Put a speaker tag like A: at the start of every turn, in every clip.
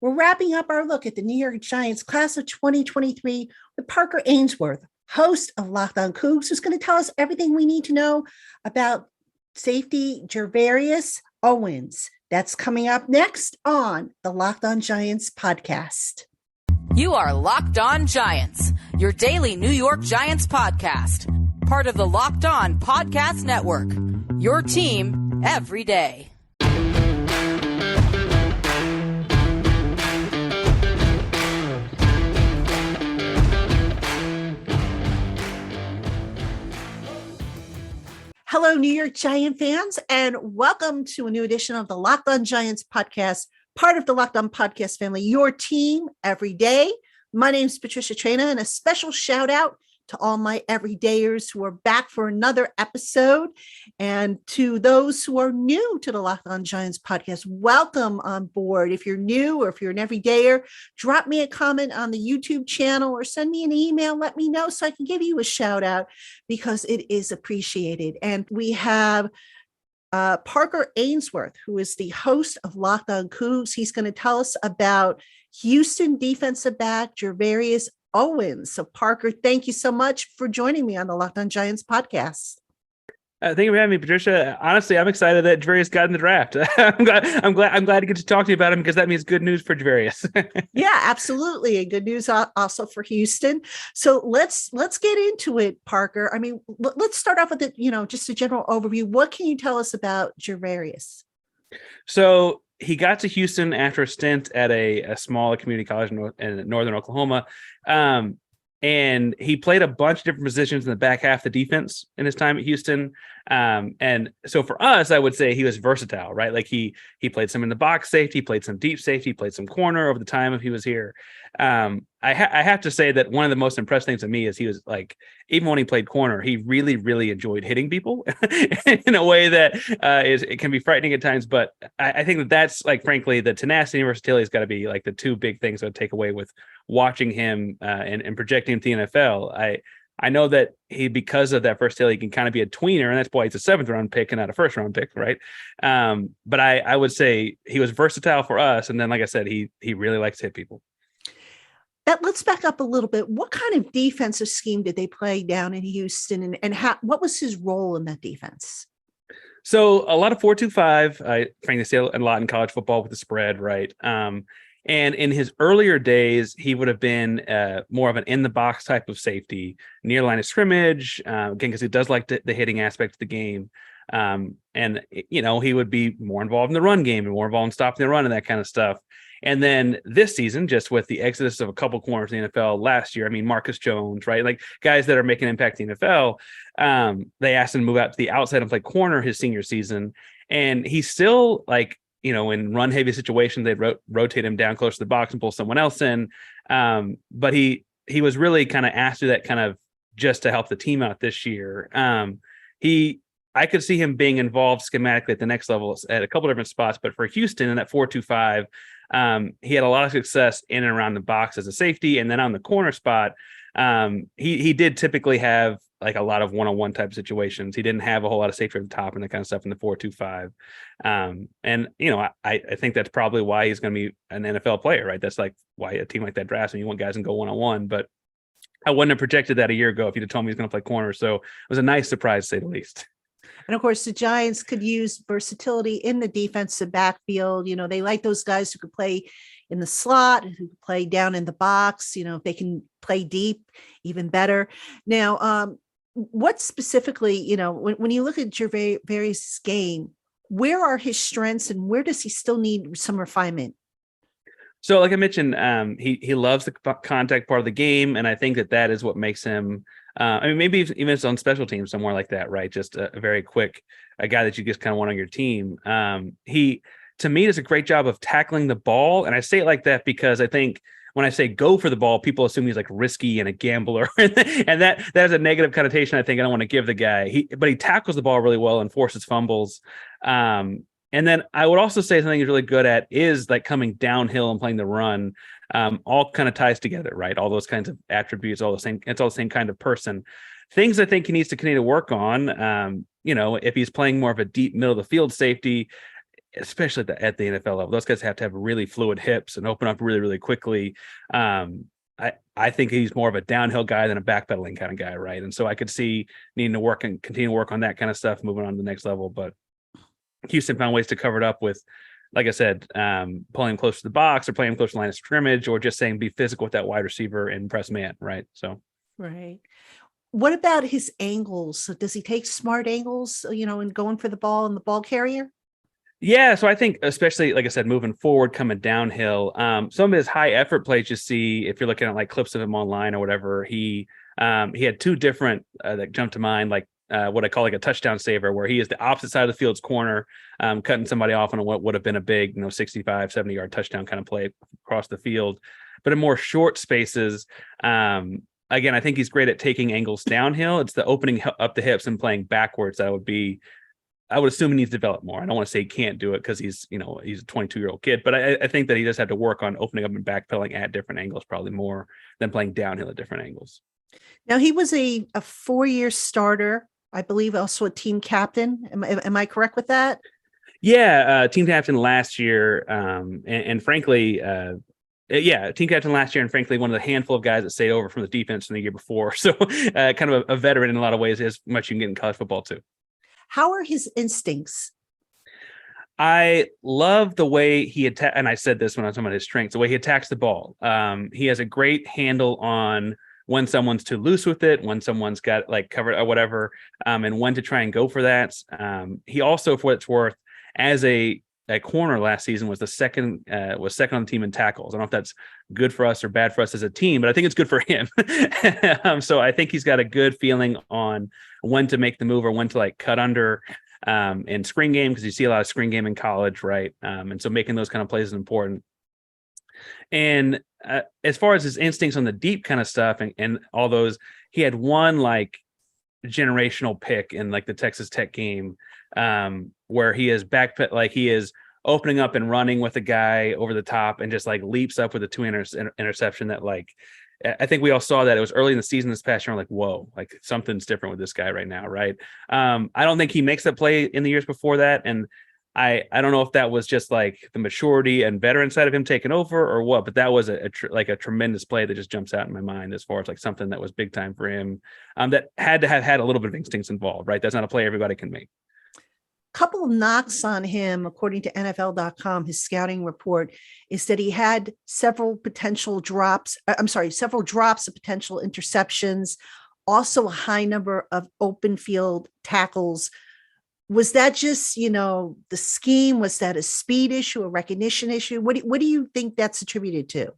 A: We're wrapping up our look at the New York Giants class of 2023 with Parker Ainsworth, host of Locked On Coogs, who's going to tell us everything we need to know about safety Gervarrius Owens. That's coming up next on the Locked On Giants podcast.
B: You are Locked On Giants, your daily New York Giants podcast, part of the Locked On Podcast Network, your team every day.
A: Hello, New York Giant fans, and welcome to a new edition of the Locked On Giants podcast, part of the Locked On Podcast family, your team every day. My name is Patricia Traina, and a special shout out to all my everydayers who are back for another episode. And to those who are new to the Locked On Giants podcast, welcome on board. If you're new or if you're an everydayer, drop me a comment on the YouTube channel or send me an email. Let me know so I can give you a shout out because it is appreciated. And we have Parker Ainsworth, who is the host of Locked On Coogs. He's going to tell us about Houston defensive back Gervarrius Owens. So Parker, thank you so much for joining me on the Locked On Giants podcast.
C: Thank you for having me, Patricia. Honestly, I'm excited that Gervarrius got in the draft. I'm glad to get to talk to you about him because that means good news for Gervarrius.
A: Yeah, absolutely. And good news also for Houston. So let's get into it, Parker. I mean, let's start off with just a general overview. What can you tell us about Gervarrius?
C: So he got to Houston after a stint at a small community college in northern Oklahoma. And he played a bunch of different positions in the back half of the defense in his time at Houston. And so for us, I would say he was versatile, right? Like he played some in the box safety, played some deep safety, played some corner over the time he was here. I have to say that one of the most impressive things to me is he was like, even when he played corner, he really, really enjoyed hitting people in a way that it can be frightening at times. But I think that's like, frankly, the tenacity and versatility has got to be like the two big things I would take away with watching him and projecting him to the NFL. I know that because of that versatility, he can kind of be a tweener, and that's why he's a 7th round pick and not a 1st round pick, right? But I would say he was versatile for us, and then, like I said, he really likes to hit people.
A: Let's back up a little bit. What kind of defensive scheme did they play down in Houston, and what was his role in that defense?
C: So a lot of 4-2-5. I frankly say a lot in college football with the spread, right? And in his earlier days, he would have been more of an in-the-box type of safety, near line of scrimmage, again, because he does like the hitting aspect of the game. And, he would be more involved in the run game and more involved in stopping the run and that kind of stuff. And then this season, just with the exodus of a couple corners in the NFL last year, I mean, Marcus Jones, right? Like guys that are making an impact in the NFL, they asked him to move out to the outside and play corner his senior season. And he's still like, in run heavy situations, they'd rotate him down close to the box and pull someone else in. But he was really kind of asked to do that kind of just to help the team out this year. I could see him being involved schematically at the next level at a couple different spots, but for Houston in that 4-2-5, he had a lot of success in and around the box as a safety. And then on the corner spot, he did typically have like a lot of one-on-one type situations. He didn't have a whole lot of safety at the top and that kind of stuff in the 4-2-5. I think that's probably why he's going to be an NFL player, right? That's like why a team like that drafts him. You want guys and go one-on-one, but I wouldn't have projected that a year ago if you'd have told me he's going to play corner. So it was a nice surprise, to say the least.
A: And of course, the Giants could use versatility in the defensive backfield. They like those guys who could play in the slot, who could play down in the box. If they can play deep, even better. Now, what specifically, when you look at Gervarrius' game, where are his strengths and where does he still need some refinement?
C: So like I mentioned, he loves the contact part of the game. And I think that is what makes him, maybe even his own special teams somewhere like that, right? Just a very quick, a guy that you just kind of want on your team. He, to me, does a great job of tackling the ball. And I say it like that because I think when I say go for the ball, people assume he's like risky and a gambler. And that has a negative connotation I think I don't want to give the guy. But he tackles the ball really well and forces fumbles. And then I would also say something he's really good at is like coming downhill and playing the run. All kind of ties together, right? All those kinds of attributes, all the same. It's all the same kind of person. Things I think he needs to continue to work on. If he's playing more of a deep middle of the field safety, especially at the NFL level. Those guys have to have really fluid hips and open up really, really quickly. I think he's more of a downhill guy than a backpedaling kind of guy, right? And so I could see needing to work and continue to work on that kind of stuff, moving on to the next level. But Houston found ways to cover it up with, like I said, pulling him close to the box or playing him close to the line of scrimmage, or just saying be physical with that wide receiver and press man, right? So,
A: Right. What about his angles? So does he take smart angles, and going for the ball and the ball carrier?
C: yeah, so I think especially, like I said, moving forward, coming downhill, some of his high effort plays you see if you're looking at like clips of him online or whatever. He had two different that jumped to mind, like what I call like a touchdown saver, where he is the opposite side of the field's corner, cutting somebody off on what would have been a big 65, 70-yard touchdown kind of play across the field. But in more short spaces, again, I think he's great at taking angles downhill. It's the opening up the hips and playing backwards I would assume he needs to develop more. I don't want to say he can't do it because he's a 22-year-old kid, but I think that he does have to work on opening up and backpedaling at different angles, probably more than playing downhill at different angles.
A: Now, he was a 4-year starter, I believe, also a team captain. Am I correct with that?
C: Yeah, team captain last year, and frankly, team captain last year, and frankly, one of the handful of guys that stayed over from the defense in the year before. So kind of a veteran in a lot of ways, as much you can get in college football too.
A: How are his instincts?
C: I love the way he attacks, and I said this when I was talking about his strengths, the way he attacks the ball. He has a great handle on when someone's too loose with it, when someone's got like covered or whatever, and when to try and go for that. He also, for what it's worth, as a corner last season was second on the team in tackles. I don't know if that's good for us or bad for us as a team, but I think it's good for him. So I think he's got a good feeling on when to make the move or when to like cut under in screen game, because you see a lot of screen game in college, right? And so making those kind of plays is important. And as far as his instincts on the deep kind of stuff and all those, he had one like generational pick in like the Texas Tech game where he is he is opening up and running with a guy over the top and just like leaps up with a 2 interception that like, I think we all saw that. It was early in the season this past year. I'm like, whoa, like something's different with this guy right now, right? I don't think he makes that play in the years before that. And I don't know if that was just like the maturity and veteran side of him taking over or what, but that was a tremendous play that just jumps out in my mind as far as like something that was big time for him, that had to have had a little bit of instincts involved, right? That's not a play everybody can make.
A: Couple of knocks on him, according to NFL.com, his scouting report is that he had several drops of potential interceptions, also a high number of open field tackles. Was that just, the scheme? Was that a speed issue, a recognition issue? What do you think that's attributed to?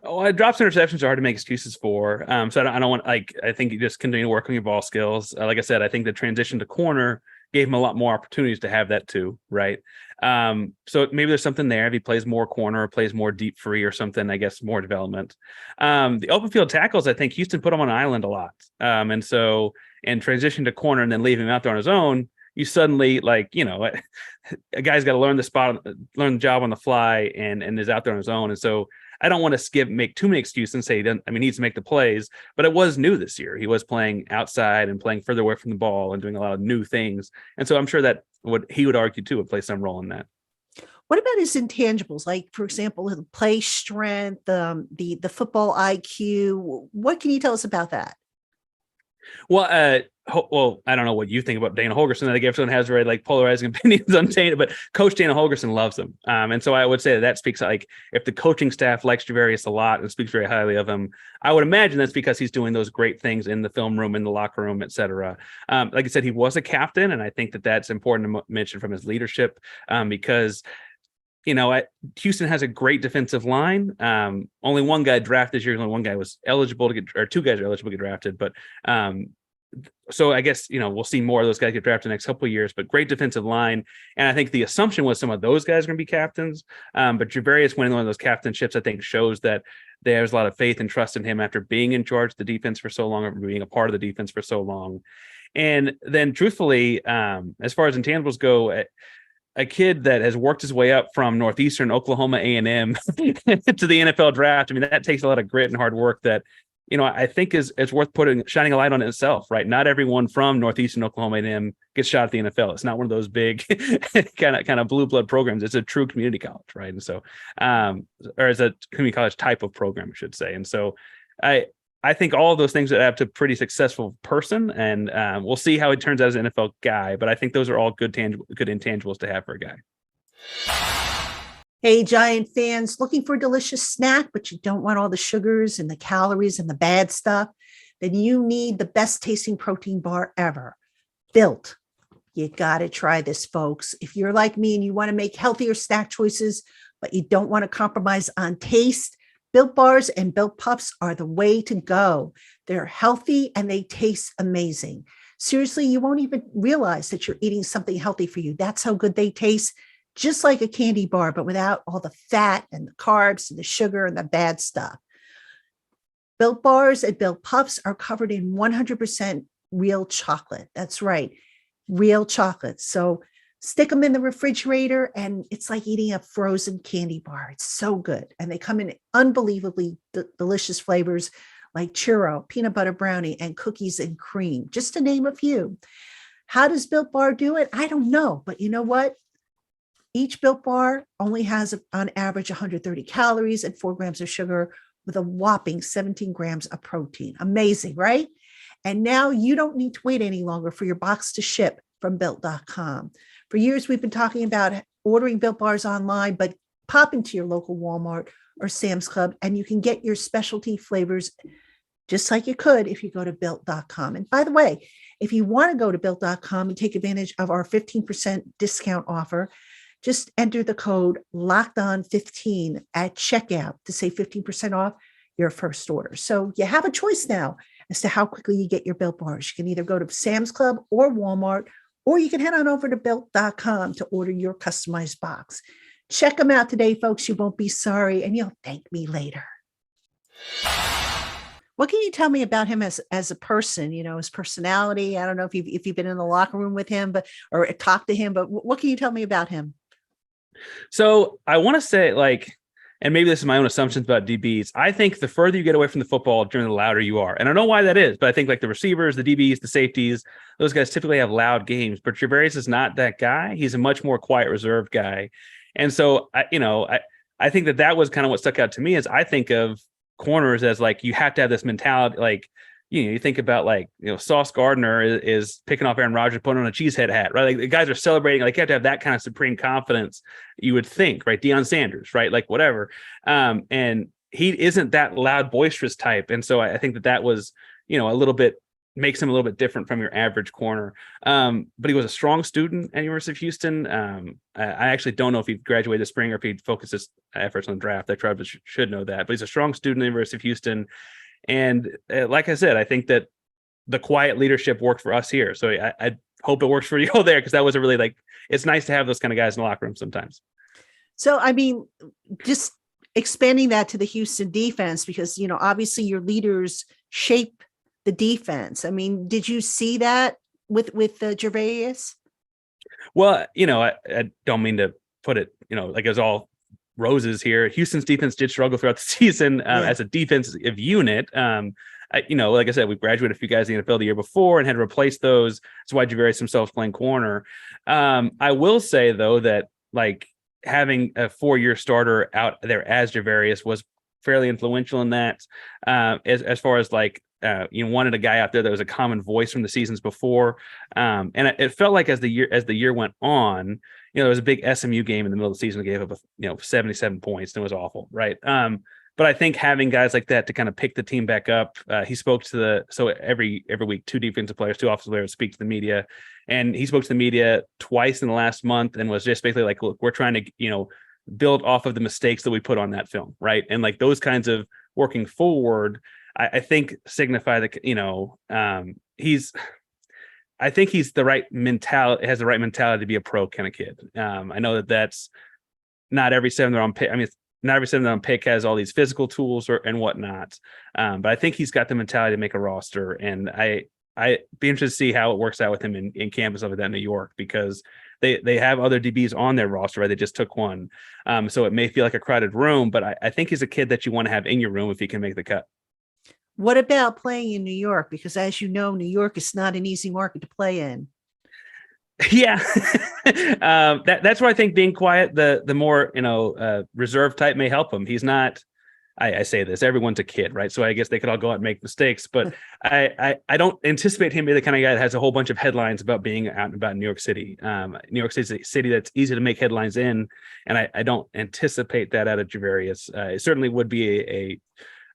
C: Oh, drops and interceptions are hard to make excuses for. So I don't want, I think you just continue to work on your ball skills. Like I said, I think the transition to corner gave him a lot more opportunities to have that too, right? So maybe there's something there. If he plays more corner or plays more deep free or something, I guess more development. The open field tackles, I think Houston put him on an island a lot. And so in transition to corner and then leave him out there on his own, you suddenly a guy's got to learn the job on the fly and is out there on his own. And so I don't want to make too many excuses and say he needs to make the plays, but it was new this year. He was playing outside and playing further away from the ball and doing a lot of new things. And so I'm sure that he would argue too would play some role in that.
A: What about his intangibles? Like, for example, the play strength, the football IQ. What can you tell us about that?
C: Well, I don't know what you think about Dana Holgorsen. I think everyone has very like polarizing opinions on Dana, but Coach Dana Holgorsen loves him. And so I would say that speaks like if the coaching staff likes Gervarrius a lot and speaks very highly of him, I would imagine that's because he's doing those great things in the film room, in the locker room, et cetera. Like I said, he was a captain, and I think that that's important to mention from his leadership because Houston has a great defensive line. Only one guy drafted this year. Only one guy was eligible to get, or two guys are eligible to get drafted. But so I guess, we'll see more of those guys get drafted in the next couple of years, but great defensive line. And I think the assumption was some of those guys are going to be captains. But Gervarrius winning one of those captainships, I think shows that there's a lot of faith and trust in him after being in charge of the defense for so long, or being a part of the defense for so long. And then truthfully, as far as intangibles go, a kid that has worked his way up from Northeastern Oklahoma A&M to the NFL draft. I mean, that takes a lot of grit and hard work that I think is worth shining a light on itself, right? Not everyone from Northeastern Oklahoma A&M gets shot at the NFL. It's not one of those big kind of blue blood programs. It's a true community college, right? And so, or as a community college type of program, I should say. And so, I think all of those things would add up to a pretty successful person, and we'll see how it turns out as an NFL guy. But I think those are all good intangibles to have for a guy.
A: Hey, Giant fans, looking for a delicious snack, but you don't want all the sugars and the calories and the bad stuff? Then you need the best tasting protein bar ever, Built. You got to try this, folks. If you're like me and you want to make healthier snack choices, but you don't want to compromise on taste, Built Bars and Built Puffs are the way to go. They're healthy and they taste amazing. Seriously, you won't even realize that you're eating something healthy for you. That's how good they taste. Just like a candy bar, but without all the fat and the carbs and the sugar and the bad stuff. Built Bars and Built Puffs are covered in 100% real chocolate. That's right, real chocolate. So stick them in the refrigerator and it's like eating a frozen candy bar. It's so good. And they come in unbelievably delicious flavors like churro, peanut butter brownie, and cookies and cream, just to name a few. How does Built Bar do it? I don't know, but you know what? Each Built Bar only has on average 130 calories and 4 grams of sugar with a whopping 17 grams of protein. Amazing, right? And now you don't need to wait any longer for your box to ship from Built.com. For years, we've been talking about ordering Built Bars online, but pop into your local Walmart or Sam's Club and you can get your specialty flavors just like you could if you go to Built.com. And by the way, if you want to go to Built.com and take advantage of our 15% discount offer, just enter the code LOCKEDON15 at checkout to save 15% off your first order. So you have a choice now as to how quickly you get your Built Bars. You can either go to Sam's Club or Walmart, or you can head on over to Built.com to order your customized box. Check them out today, folks. You won't be sorry, and you'll thank me later. What can you tell me about him as a person, his personality? I don't know if you've been in the locker room with him, or talked to him, but what can you tell me about him?
C: So I want to say, and maybe this is my own assumptions about DBs. I think the further you get away from the football, generally the louder you are. And I don't know why that is, but I think the receivers, the DBs, the safeties, those guys typically have loud games. But Gervarrius is not that guy. He's a much more quiet, reserved guy. And so, I think that was kind of what stuck out to me. Is I think of corners as you have to have this mentality. You think about Sauce Gardner is picking off Aaron Rodgers, putting on a cheesehead hat, right? The guys are celebrating. You have to have that kind of supreme confidence, you would think, right? Deion Sanders, right? Whatever. And he isn't that loud, boisterous type. And so I think that was, a little bit makes him a little bit different from your average corner. But he was a strong student at University of Houston. I actually don't know if he graduated this spring or if he focused his efforts on the draft. I probably should know that, but he's a strong student at the University of Houston. And like I said, I think that the quiet leadership worked for us here. So I hope it works for you all there, because that was a really it's nice to have those kind of guys in the locker room sometimes.
A: So, just expanding that to the Houston defense, because, obviously your leaders shape the defense. Did you see that with Gervarrius?
C: Well, I don't mean to put it, it was all roses here. Houston's defense did struggle throughout the season as a defensive unit. Like I said, we graduated a few guys in the NFL the year before and had to replace those. That's why Gervarrius himself playing corner. I will say though that having a 4-year starter out there as Gervarrius was fairly influential in that. As far as wanted a guy out there that was a common voice from the seasons before. And it felt like as the year went on, there was a big SMU game in the middle of the season that gave up 77 points, and it was awful, right? But I think having guys like that to kind of pick the team back up, he spoke to every week, 2 defensive players, 2 offensive players speak to the media, and he spoke to the media twice in the last month and was just basically look, we're trying to build off of the mistakes that we put on that film, right? And those kinds of working forward, I think signify that I think he's the right mentality, has the right mentality to be a pro kind of kid. I know that's not every 7th round pick. Not every 7th round pick has all these physical tools and whatnot. But I think he's got the mentality to make a roster. And I be interested to see how it works out with him in camp and stuff like that in New York, because they have other DBs on their roster, right? They just took one. So it may feel like a crowded room, but I think he's a kid that you want to have in your room if he can make the cut.
A: What about playing in New York? Because as you know, New York is not an easy market to play in.
C: Yeah. That's why I think being quiet, the more, reserved type may help him. He's not, I say this, everyone's a kid, right? So I guess they could all go out and make mistakes, but I don't anticipate him to be the kind of guy that has a whole bunch of headlines about being out and about in New York City. New York City is a city that's easy to make headlines in, and I don't anticipate that out of Gervarrius. It certainly would be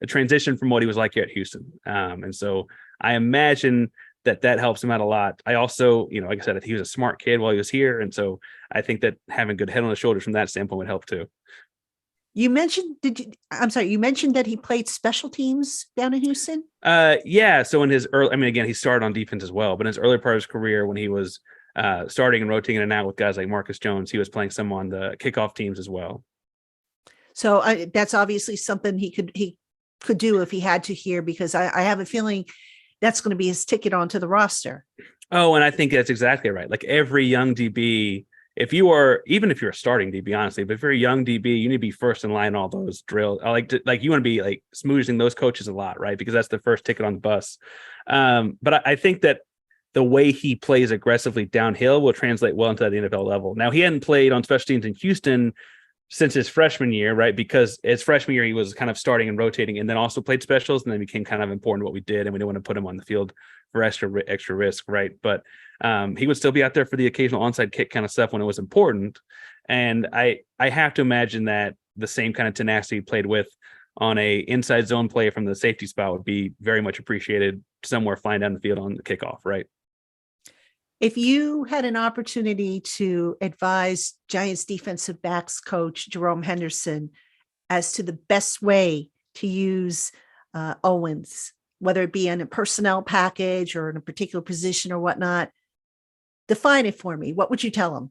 C: a transition from what he was like here at Houston. And so I imagine that helps him out a lot. I also, like I said, he was a smart kid while he was here. And so I think that having a good head on his shoulders from that standpoint would help too.
A: You mentioned, you mentioned that he played special teams down in Houston?
C: Yeah. So in his early, again, he started on defense as well, but in his early part of his career, when he was starting and rotating in and out with guys like Marcus Jones, he was playing some on the kickoff teams as well.
A: So that's obviously something he could do if he had to here, because I have a feeling that's going to be his ticket onto the roster.
C: Oh, and I think that's exactly right. Like every young DB, even if you're a starting DB, honestly, but if you're a young DB, you need to be first in line in all those drills. You want to be like smoozing those coaches a lot, right? Because that's the first ticket on the bus. But I think that the way he plays aggressively downhill will translate well into the NFL level. Now, he hadn't played on special teams in Houston since his freshman year, right? Because his freshman year, he was kind of starting and rotating and then also played specials, and then became kind of important what we did. And we didn't want to put him on the field for extra risk, right? But he would still be out there for the occasional onside kick kind of stuff when it was important. And I have to imagine that the same kind of tenacity he played with on a inside zone play from the safety spot would be very much appreciated somewhere flying down the field on the kickoff, right?
A: If you had an opportunity to advise Giants defensive backs coach Jerome Henderson as to the best way to use Owens, whether it be in a personnel package or in a particular position or whatnot, define it for me. What would you tell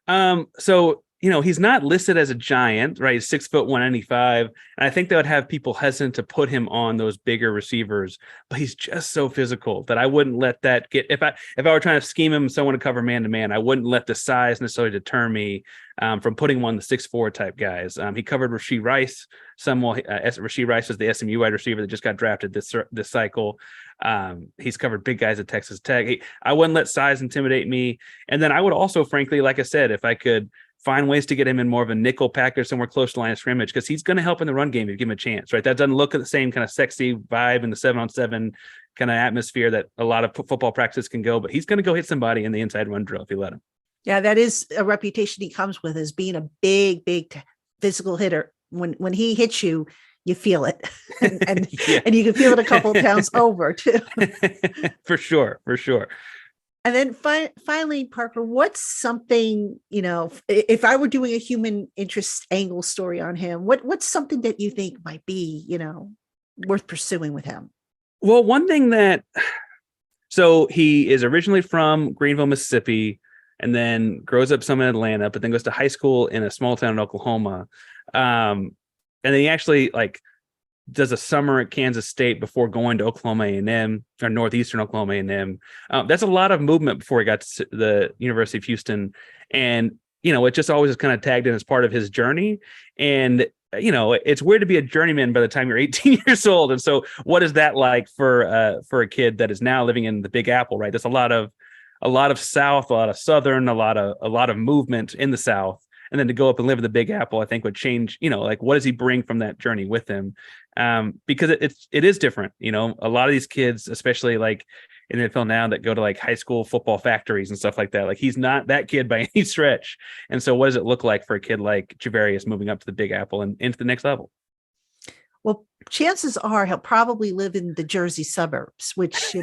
A: him?
C: So, he's not listed as a Giant, right? He's 6'1", 195. And I think that would have people hesitant to put him on those bigger receivers, but he's just so physical that I wouldn't let that get, if I were trying to scheme him, someone to cover man to man, I wouldn't let the size necessarily deter me from putting him on the 6'4" type guys. He covered Rashee Rice somewhat. Rashee Rice was the SMU wide receiver that just got drafted this cycle. He's covered big guys at Texas Tech. I wouldn't let size intimidate me. And then I would also, frankly, like I said, if I could find ways to get him in more of a nickel package somewhere close to line of scrimmage, because he's going to help in the run game if you give him a chance, right? That doesn't look at the same kind of sexy vibe in the 7-on-7 kind of atmosphere that a lot of football practice can go, but he's going to go hit somebody in the inside run drill if you let him.
A: Yeah, that is a reputation he comes with, as being a big physical hitter. When he hits you, you feel it, and and you can feel it a couple of pounds over too.
C: For sure.
A: And then finally, Parker, what's something, if I were doing a human interest angle story on him, what's something that you think might be, worth pursuing with him?
C: Well, one thing so he is originally from Greenville, Mississippi, and then grows up some in Atlanta, but then goes to high school in a small town in Oklahoma. And then he actually does a summer at Kansas State before going to Oklahoma A&M, or Northeastern Oklahoma A&M. That's a lot of movement before he got to the University of Houston. And, it just always is kind of tagged in as part of his journey. And, it's weird to be a journeyman by the time you're 18 years old. And so what is that like for a kid that is now living in the Big Apple, right? There's a lot of South, a lot of Southern, a lot of movement in the South. And then to go up and live in the Big Apple, I think would change, what does he bring from that journey with him? Because it is different. A lot of these kids, especially in the NFL now, that go to high school football factories and stuff like that. He's not that kid by any stretch. And so what does it look like for a kid like Gervarrius moving up to the Big Apple and into the next level?
A: Well, chances are he'll probably live in the Jersey suburbs, which,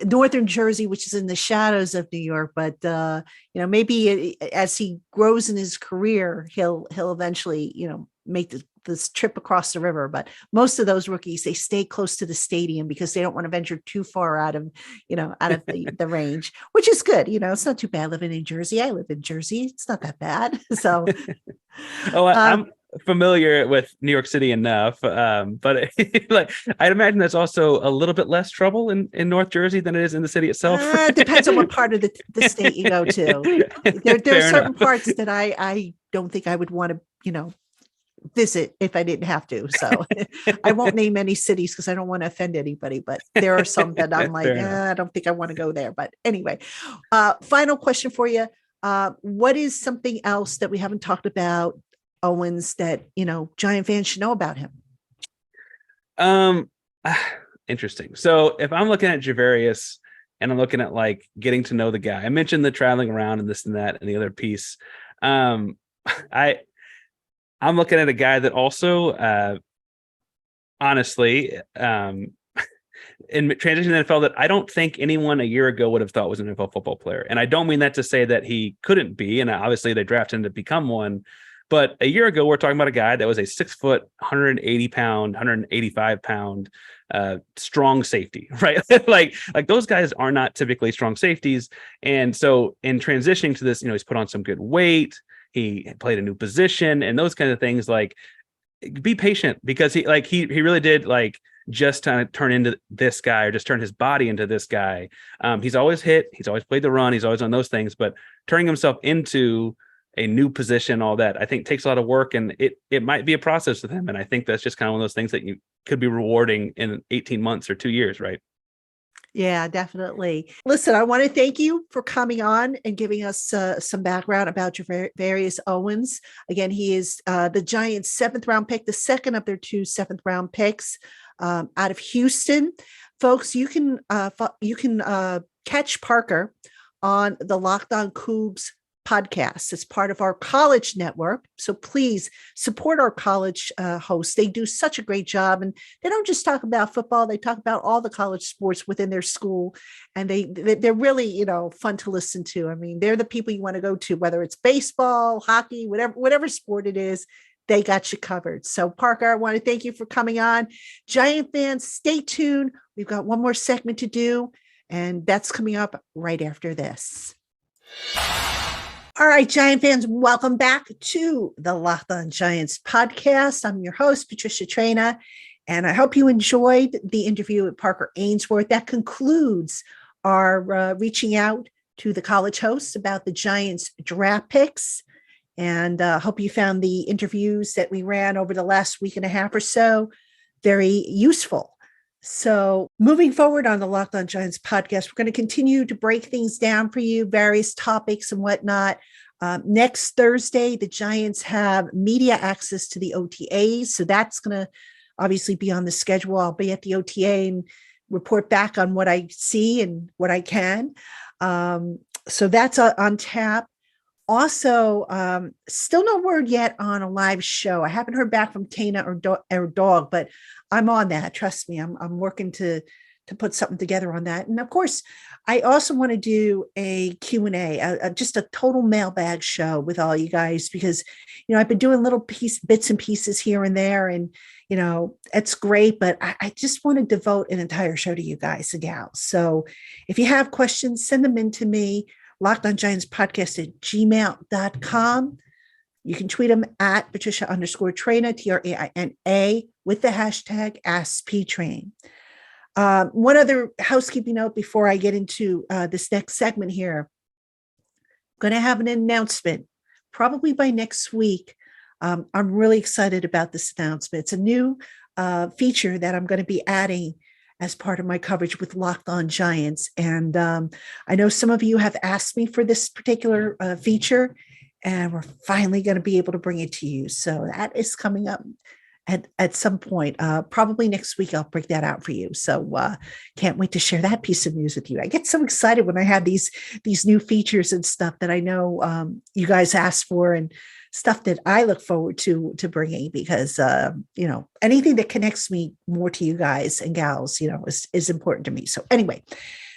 A: northern Jersey, which is in the shadows of New York. But, maybe as he grows in his career, he'll eventually, make this trip across the river. But most of those rookies, they stay close to the stadium because they don't want to venture too far out of the range, which is good. It's not too bad living in Jersey. I live in Jersey. It's not that bad. So,
C: I'm familiar with New York City enough, but I'd imagine that's also a little bit less trouble in North Jersey than it is in the city itself.
A: Depends on what part of the state you go to. There are certain parts that I don't think I would want to visit if I didn't have to. So I won't name any cities because I don't want to offend anybody, but there are some that I'm like, I don't think I want to go there. But anyway, final question for you. What is something else that we haven't talked about Owens that, Giant fans should know about him?
C: Interesting. So if I'm looking at Gervarrius and I'm looking at like getting to know the guy, I mentioned the traveling around and this and that and the other piece. I'm looking at a guy that also, honestly, in transition to the NFL that I don't think anyone a year ago would have thought was an NFL football player. And I don't mean that to say that he couldn't be. And obviously they drafted him to become one. But a year ago, we're talking about a guy that was a 6 foot, 180 pound, 185 pound strong safety, right? like those guys are not typically strong safeties. And so in transitioning to this, he's put on some good weight. He played a new position and those kinds of things. Like, be patient because he really did just kind of turn into this guy or just turn his body into this guy. He's always hit. He's always played the run. He's always done those things, but turning himself into a new position, all that, I think takes a lot of work and it might be a process with him. And I think that's just kind of one of those things that you could be rewarding in 18 months or 2 years, right?
A: Yeah, definitely. Listen, I want to thank you for coming on and giving us some background about Gervarrius Owens. Again, he is the Giants' 7th round pick, the second of their 2 7th-round picks out of Houston. Folks, you can catch Parker on the Locked On Coogs podcast. It's part of our college network. So please support our college hosts. They do such a great job. And they don't just talk about football. They talk about all the college sports within their school. And they're really, fun to listen to. I mean, they're the people you want to go to, whether it's baseball, hockey, whatever sport it is, they got you covered. So Parker, I want to thank you for coming on. Giant fans, stay tuned. We've got one more segment to do, and that's coming up right after this. All right, Giant fans, welcome back to the Locked On Giants podcast. I'm your host, Patricia Traina, and I hope you enjoyed the interview with Parker Ainsworth. That concludes our reaching out to the college hosts about the Giants draft picks, and hope you found the interviews that we ran over the last week and a half or so very useful. So moving forward on the Locked On Giants podcast, we're going to continue to break things down for you, various topics and whatnot. Next Thursday, the Giants have media access to the OTAs. So that's going to obviously be on the schedule. I'll be at the OTA and report back on what I see and what I can. So that's on tap. Also, still no word yet on a live show. I haven't heard back from Tana or Dog, but I'm on that. Trust me, I'm working to put something together on that. And of course, I also want to do a Q&A, just a total mailbag show with all you guys, because, I've been doing little bits and pieces here and there, and, it's great, but I just want to devote an entire show to you guys and gals. So if you have questions, send them in to me, lockedongiantspodcast@gmail.com. You can tweet them at Patricia_Traina, Traina, with the hashtag AskPTrain. One other housekeeping note before I get into this next segment here. I'm going to have an announcement probably by next week. I'm really excited about this announcement. It's a new feature that I'm going to be adding as part of my coverage with Locked On Giants. And I know some of you have asked me for this particular feature, and we're finally going to be able to bring it to you. So that is coming up at some point, probably next week. I'll break that out for you. So can't wait to share that piece of news with you. I get so excited when I have these new features and stuff that I know you guys asked for, and stuff that I look forward to bringing, because anything that connects me more to you guys and gals, is important to me. So anyway,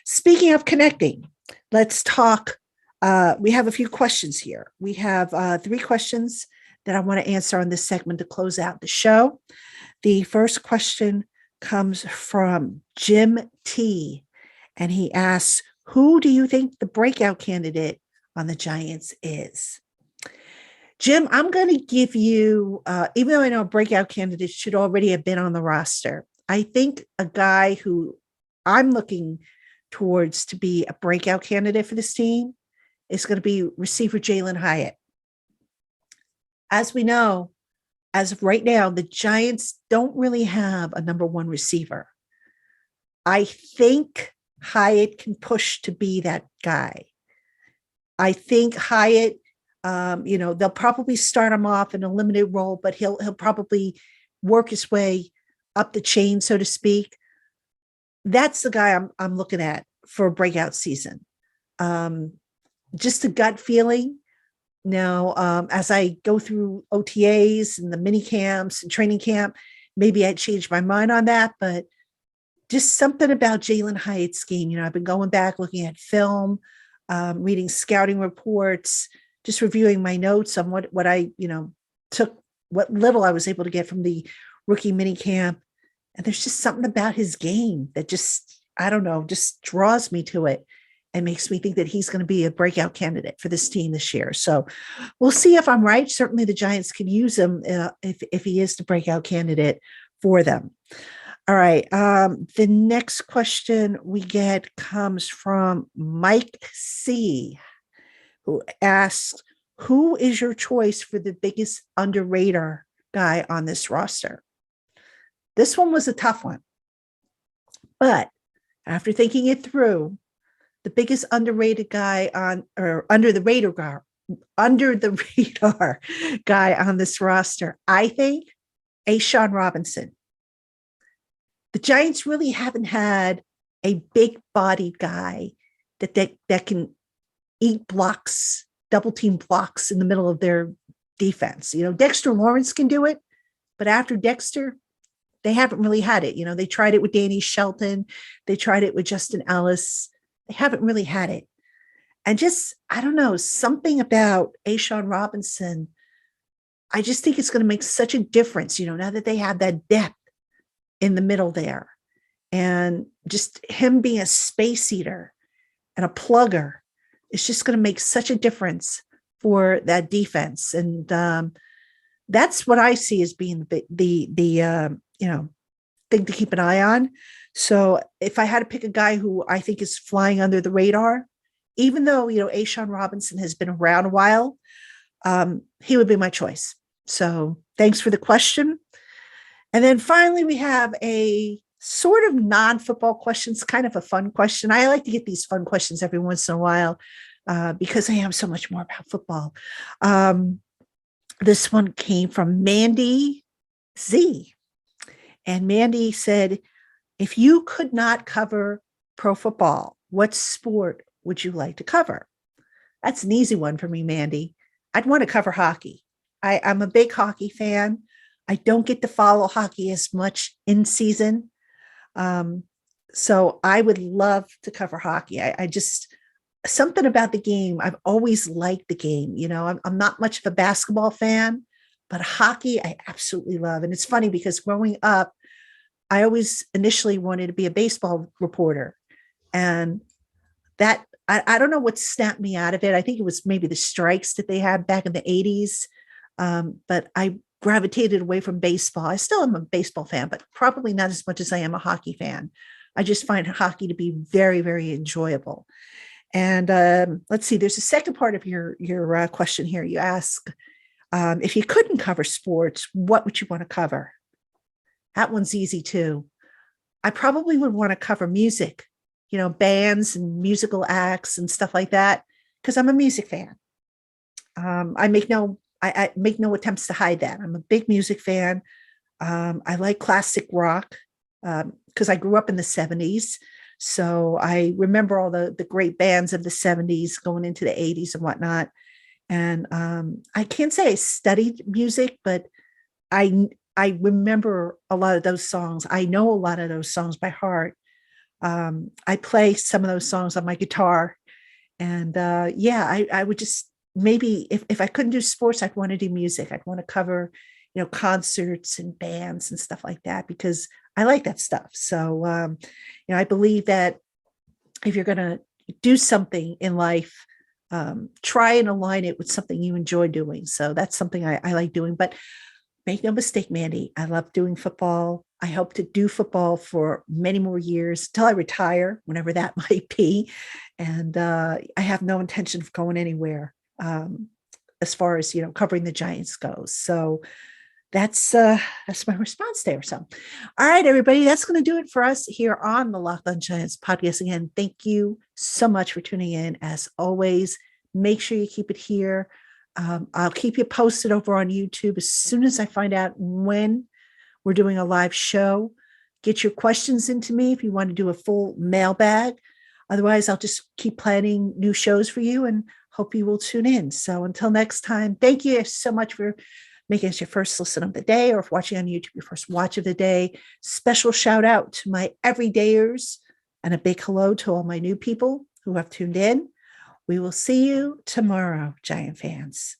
A: speaking of connecting, let's talk. We have a few questions here. We have 3 questions that I want to answer on this segment to close out the show. The first question comes from Jim T, and he asks, who do you think the breakout candidate on the Giants is? Jim, I'm going to give you, even though I know a breakout candidate should already have been on the roster, I think a guy who I'm looking towards to be a breakout candidate for this team is going to be receiver Jalen Hyatt. As we know, as of right now, the Giants don't really have a number one receiver. I think Hyatt can push to be that guy. I think Hyatt, they'll probably start him off in a limited role, but he'll probably work his way up the chain, so to speak. That's the guy I'm looking at for a breakout season. Just a gut feeling. Now, as I go through OTAs and the mini camps and training camp, maybe I change my mind on that, but just something about Jalen Hyatt's game. I've been going back, looking at film, reading scouting reports, just reviewing my notes on what I, took, what little I was able to get from the rookie mini camp. And there's just something about his game that just, I don't know, just draws me to it and makes me think that he's going to be a breakout candidate for this team this year. So we'll see if I'm right. Certainly the Giants can use him if he is the breakout candidate for them. All right. The next question we get comes from Mike C., who asks, who is your choice for the biggest underrated guy on this roster? This one was a tough one. But after thinking it through, the biggest underrated guy under the radar guy on this roster, I think, A'Shawn Robinson. The Giants really haven't had a big-bodied guy that can eat blocks, double team blocks in the middle of their defense. Dexter Lawrence can do it, but after Dexter, they haven't really had it. They tried it with Danny Shelton. They tried it with Justin Ellis. They haven't really had it. And just, I don't know, something about A'Shawn Robinson, I just think it's going to make such a difference, now that they have that depth in the middle there. And just him being a space eater and a plugger, it's just going to make such a difference for that defense. And that's what I see as being the thing to keep an eye on. So if I had to pick a guy who I think is flying under the radar, even though, A'Shawn Robinson has been around a while, he would be my choice. So thanks for the question. And then finally, we have a sort of non-football question. It's kind of a fun question. I like to get these fun questions every once in a while because I am so much more about football. This one came from Mandy Z. And Mandy said, if you could not cover pro football, what sport would you like to cover? That's an easy one for me, Mandy. I'd want to cover hockey. I'm a big hockey fan. I don't get to follow hockey as much in season. So I would love to cover hockey. I just, something about the game. I've always liked the game. I'm not much of a basketball fan, but hockey, I absolutely love. And it's funny because growing up, I always initially wanted to be a baseball reporter. And that, I don't know what snapped me out of it. I think it was maybe the strikes that they had back in the 80s. But I gravitated away from baseball. I still am a baseball fan, but probably not as much as I am a hockey fan. I just find hockey to be very, very enjoyable. And let's see, there's a second part of your question here. You ask, if you couldn't cover sports, what would you want to cover? That one's easy too. I probably would want to cover music, bands and musical acts and stuff like that, because I'm a music fan. I make no attempts to hide that. I'm a big music fan. I like classic rock because I grew up in the 70s. So I remember all the great bands of the 70s going into the 80s and whatnot. And I can't say I studied music, but I remember a lot of those songs. I know a lot of those songs by heart. I play some of those songs on my guitar. And I would just, maybe if I couldn't do sports, I'd want to do music. I'd want to cover, concerts and bands and stuff like that, because I like that stuff. So, I believe that if you're going to do something in life, try and align it with something you enjoy doing. So that's something I like doing. But make no mistake, Mandy, I love doing football. I hope to do football for many more years till I retire, whenever that might be. And I have no intention of going anywhere as far as, covering the Giants goes. So That's my response there. So, all right, everybody, that's going to do it for us here on the Locked On Giants podcast. Again, thank you so much for tuning in. As always, make sure you keep it here. I'll keep you posted over on YouTube as soon as I find out when we're doing a live show. Get your questions into me if you want to do a full mailbag. Otherwise, I'll just keep planning new shows for you and hope you will tune in. So until next time, thank you so much for making us your first listen of the day, or if watching on YouTube, your first watch of the day. Special shout out to my everydayers and a big hello to all my new people who have tuned in. We will see you tomorrow, Giant fans.